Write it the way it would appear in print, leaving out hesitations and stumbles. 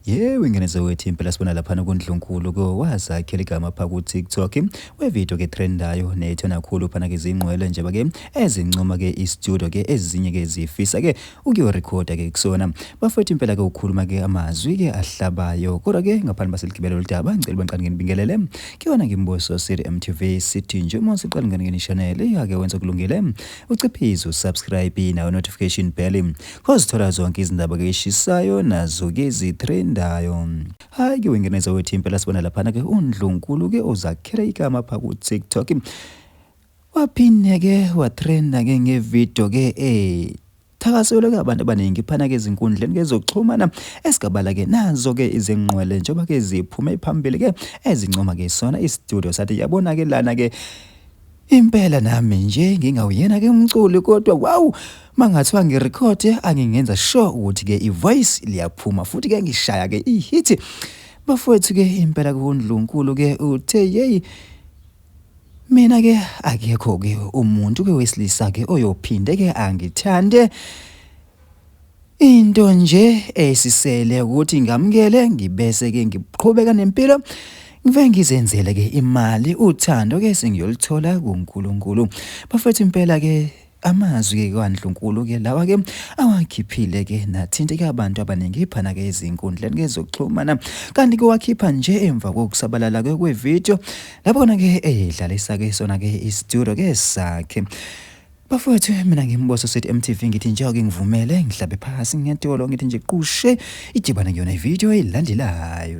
Yebo, ingenezo wethu impela sibona lapha kuNdlunkulu wazakhela igama pha ku TikTok wevideo ke trendayo nethona kakhulu phana ke izingqwele njengoba ke ezincoma ke istudio ke ezinye ke zifisa ke ukuyorecorda ke kusona bafethu impela ke ukhuluma ke amazwi ke ahlabayo kodwa ke ngaphandle baseligibelo lidaba ngicela banqane nginibingelele kuyona ngimbuso City MTV City nje uma siqala ngene channel yake wenza kulungile uciphize subscribe nayo notification bell cause thola zonke izindaba ke eshisayo nazo ke zitrend ndayo hayi ke wengeneza wethu impela sibona lapha ke uNdlunkulu ke ozakhela igama pha ku TikTok waphinde ke watrenda ke ngevideo ke thakaselwe ke abantu abaningi phana ke izinkundleni ke zokuxhumana esigabala ke nazo ke izingqwele njengoba ke ziphume phambili ke ezincoma ke sona istudio sathi yabona ke lana ke impela nami nje ngingawuyena ke umculi kodwa wow mangathiwa ngirecord angingenza sure ukuthi ke ivoice liyaphuma futhi ke ngishaya ke ihit bafowethu ke impela kuNdlunkulu ke uthe hey mina ke akekho ke umuntu ke wesilisa ke oyophinde ke angithande into nje esisele ukuthi ngamukele ngibese ke ngiqhubeka nempilo ngive ngizenzele ke imali uthando ke sengiyolithola kuNkulunkulu bafethu impela ke amazwi ke kaNdlunkulu ke lawa ke awakhiphile ke nathinte ke abantu abaningi phana ke izinkundleni ke zokuxhumana kanti ke wakhipha nje emva kokusabalala ke kwevideo labona ke edlalisa ke sona ke istudio ke sakhe bafowethu mina ngimboso City MTV ngithi nje ake ngivumele ngihlabe phasi ngiyatolo ngithi nje qushe idibana kuyona ivideo elandelayo